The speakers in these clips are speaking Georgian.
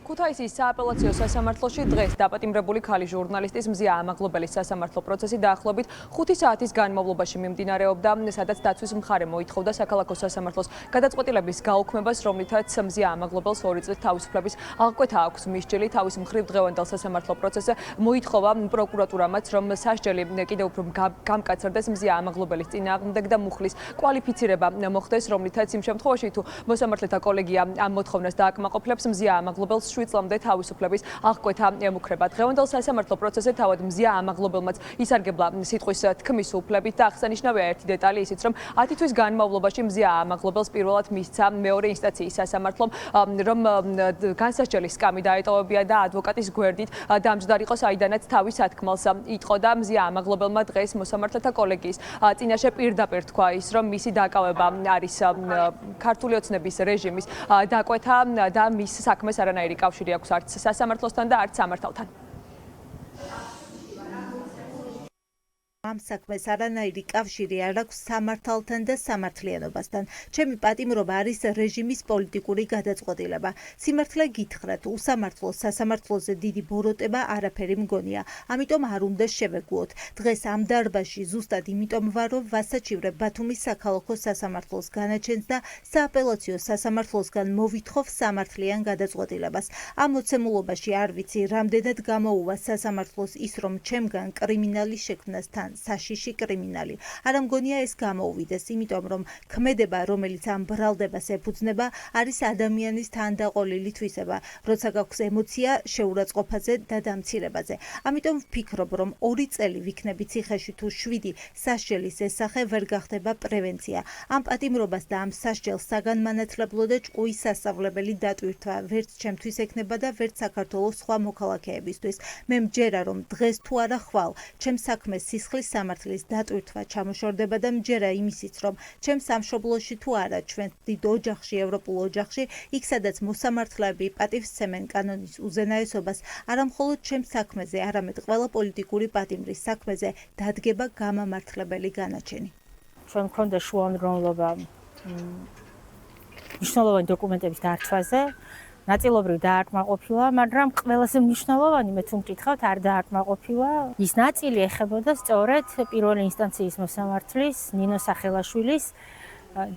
ქუთაისის სააპელაციო სასამართლოში დღეს დაპატიმრებული ქალი ჟურნალისტის მზია ამაღლობელის სასამართლო პროცესი დაახლოებით 5 საათის განმავლობაში მიმდინარეობდა, სადაც დაცვის მხარე მოითხოვდა საქალაქო სასამართლოს გადაწყვეტილების გაუქმებას, რომლითაც მზია ამაღლობელს 2 წლით თავისუფლების აღკვეთა აქვს მისჯილი. თავის მხრივ დღევანდელ სასამართლო პროცესზე მოითხოვა პროკურატურამაც, რომ სასჯელი კიდევ უფრო გამკაცრდეს მზია ამაღლობელის წინააღმდეგ და მუხლის კვალიფიცირება მოხდეს, რომლითაც იმ შემთხვევაში თუ მოსამართლეთა კოლეგია ამ მოთხოვნას დააკმაყოფილებს, მზია ამაღლობელს 7 წლამდე თავისუფლების აღკვეთა ემუქრება. დღევანდელ სასამართლო პროცესზე თავად მზია ამაღლობელმაც ისარგებლა სიტყვის თქმის უფლებით და აღსანიშნავია ერთი დეტალი ისიც, რომ 10 თვის განმავლობაში მზია ამაღლობელს პირველად მისცა მეორე ინსტანციის სასამართლომ, რომ განსასჯელის სკამი დაეტოვებია და ადვოკატის გვერდით დამჯდარიყო, საიდანაც თავის სათქმელს იტყო და მზია ამაღლობელმა დღეს მოსამართლეთა კოლეგიის წინაშე პირდაპირ თქვა ის, რომ მისი დაკავება არის ქართული ოცნების რეჟიმის დაკვეთა და მის საქმეს არანაირი კავშირი აქვს არც სასამართლოსთან და არც სამართალთან. ამ საქმეს არანაირი კავშირი არ აქვს სამართალთან და სამართლიანობასთან. ჩემი პატიმრობა არის რეჟიმის პოლიტიკური გადაწყვეტილება. სიმართლე გითხრათ, უსამართლოს სასამართლოზე დიდი ბოროტება არაფერი მგონია. ამიტომ არ უნდა შევეგუოთ. დღეს ამ დარბაზში ზუსტად იმიტომ ვარ, რომ ვასაჩივრებ ბათუმის საქალაქო სასამართლოს განაჩენს და სააპელაციო სასამართლოსგან მოვითხოვ სამართლიან გადაწყვეტილებას. ამ მოცემულობაში არ ვიცი, რამდენად გამოუვა სასამართლოს ის, რომ ჩემგან კრიმინალი შექმნასთან საშიში კრიმინალი. არ მგონია ეს გამოუვიდეს, იმიტომ რომ ქმედება, რომელიც ამ ბრალდებას ეფუძნება, არის ადამიანის თანდაყოლილი თვისება, როცა გაქვს ემოცია შეურაცხყოფაზე და დამცირებაზე. ამიტომ ვფიქრობ, რომ 2 წელი ვიქნები ციხეში თუ 7 სასჯელის ესახე ვერ გახდება პრევენცია. ამ პატიმრობას და ამ სასჯელს საგანმანათლებლო და ჭკუის სასწავლებელი დატვირთვა ვერც ჩემთვის ექნება და ვერც საქართველოს სხვა მოქალაქეებისთვის. მე მჯერა, რომ დღეს თუ არა ხვალ, ჩემ საქმეს სისხლის სამართლის დატვირთვა ჩამოშორდება და მჯერა იმისიც, რომ ჩემ სამშობლოში თუ არა, ჩვენ დიდ ოჯახში, ევროპულ ოჯახში, იქ სადაც მოსამართლეები პატივს სცემენ კანონის უზენაესობას, არა მხოლოდ ჩემ საქმეზე, არამედ ყველა პოლიტიკური პატიმრის საქმეზე დადგება გამამართლებელი განაჩენი. ჩვენ მქონდა შუამდგომლობა მნიშვნელოვანი დოკუმენტების დართვაზე. ნაწილობრივ დააკმაყოფილა, მაგრამ ყველაზე მნიშვნელოვანი მე თუ მკითხავთ, არ დააკმაყოფილა. ის ნაწილი ეხებოდა სწორედ პირველი ინსტანციის მოსამართლის ნინო სახელაშვილის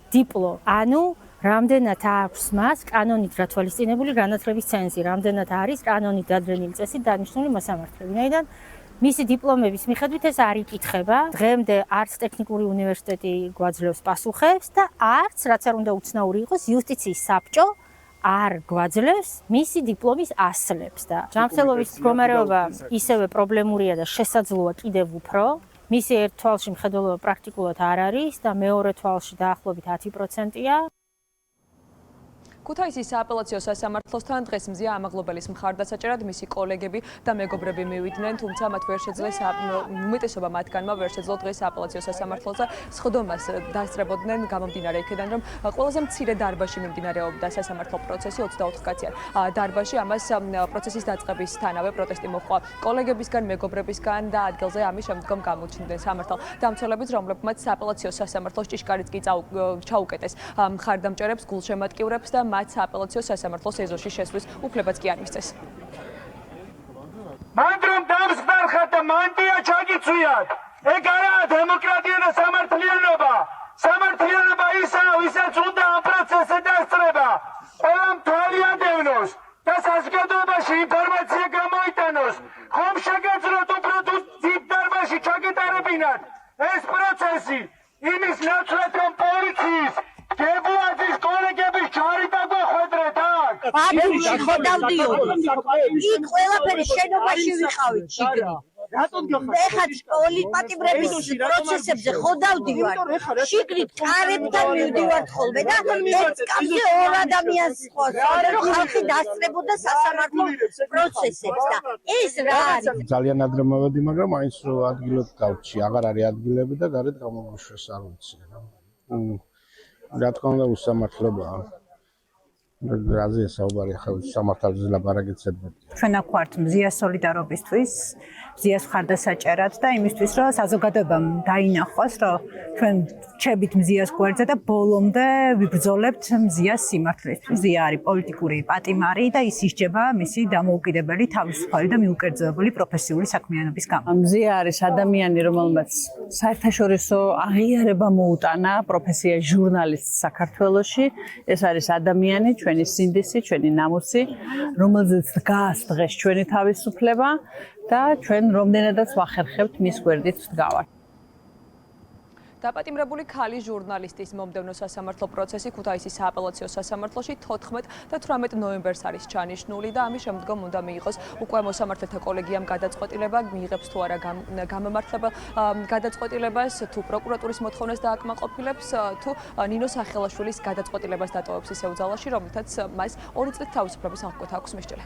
დიპლომს. ანუ რამდენად აქვს მას კანონით გათვალისწინებული განათლების ცენზი, რამდენად არის კანონით დადრენილი წესით დანიშნული მოსამართლე. ვინაიდან მისი დიპლომების მიხედვით ეს არ იკითხება. დღემდე არც ტექნიკური უნივერსიტეტი გვაძლევს პასუხებს და არც, რაც არ უნდა უცნაური იყოს, იუსტიციის საბჭო არ გვაძლევს მისი დიპლომის ასლებს და ჯანმრთელობის მდგომარეობა ისევე პრობლემურია და შესაძლოა კიდევ უფრო. მისი ერთ თვალში მხედველობა პრაქტიკულად არ არის და მეორე თვალში დაახლოებით 10%-ია. ქუთაისის სააპელაციო სასამართლოსთან დღეს მზია ამაღლობელის მხარდასაჭერად მისი კოლეგები და მეგობრები მივიდნენ, თუმცა მათ ვერ შეძლეს უმეტესობა მათგანმა ვერ შეძლო დღეს სააპელაციო სასამართლოზე სხდომას დასწრებოდნენ გამომდინარე იქიდან, რომ ყველაზე მცირე დარბაზში მიმდინარეობდა სასამართლო პროცესი 24 კაციან დარბაზში. ამას პროცესის დაწყებისთანავე პროტესტი მოჰყვა კოლეგებისგან, მეგობრებისგან და ადგილზე ამის შემდგომ გამოჩნდნენ სამართალ დამცველებიც, რომლებმაც სააპელაციო სასამართლოს ჭიშკარიც კი ჩაუკეტეს მხარდამჭერებს, გულშემატკივრებს და მათ სააპელაციო სასამართლოს ეზოში შესვლის უფლებაც კი არ მისცეს. მანდ რომ დამსხდარხათ და მანტია ჩაგიცვიათ, ეგ არაა დემოკრატია და სამართლიანობა. სამართლიანობა ისაა, ვისაც უნდა ამ პროცესზე დასწრება. ყველამ თვალი ადევნოს და საზოგადოებაში ინფორმაცია გამოიტანოს. ხომ შეგეძლოთ უფრო თუ დიდ დარბაზში ჩაგეტარებინათ ეს პროცესი იმის ნაცვლად, რომ პოლიციის გებუაძის კოლეგების ჯარი დაგვახვედრეთ აქ. ბათუმში ხო დავდიოდი. იქ ყველაფერი შენობაში ვიყავით შიგნით. ეხლა პოლიტპატიმრების პროცესებზე ხო დავდივარ. შიგნით კარებთან მივდივართ ხოლმე და ერთ კამზე 2 ადამიანს ყავს, რომ ხალხი დასწრებოდა სასამართლო პროცესებს და ეს რა არის? ძალიან ადრე მოვედი, მაგრამ აინც რო ადგილად გავჩი, აღარ არის ადგილები და გარეთ გამოგვიშვეს, არ ვიცი რა. რა თქმა უნდა უსამართლობაა. რაზეა საუბარი ახლა სამართალზე ლაპარაკიც ზედმეტი. ჩვენ აქ ვართ მზიას სოლიდარობისთვის, მზიას მხარდასაჭერად და იმისთვის, რომ საზოგადოებამ დაინახოს, რომ ჩვენ რჩებით მზიას გვერდზე და ბოლომდე ვიბრძოლებთ მზიას სიმართლისთვის. მზია არის პოლიტიკური პატიმარი და ის ისჯება მისი დამოუკიდებელი, თავისუფალი და მიუკერძოებული პროფესიული საქმიანობის გამო. მზია არის ადამიანი, რომელმაც საერთაშორისო აღიარება მოუტანა პროფესია ჟურნალისტ საქართველოში. ეს არის ადამიანი, ჩვენი სინდისი, ჩვენი ნამუსი, რომელზეც დგას დღეს ჩვენი თავისუფლება და ჩვენ რომდენადაც ვახერხებთ მის გვერდით ვდგავართ. დაპატიმრებული ქალი ჟურნალისტის მომდევნო სასამართლო პროცესი ქუთაისის სააპელაციო სასამართლოში 14 და 18 ნოემბერს არის ჩანიშნული და ამის შემდგომ უნდა მიიღოს უკვე მოსამართლეთა კოლეგიამ გადაწყვეტილება, მიიღებს თუ არა გამომართლებელ გადაწყვეტილებას, თუ პროკურატურის მოთხოვნას დააკმაყოფილებს, თუ ნინო სახელაშვილის გადაწყვეტილებას დატოვებს ისევ ძალაში, რომლითაც მას 2 წლით თავისუფლების აღკვეთა აქვს მისჯილი.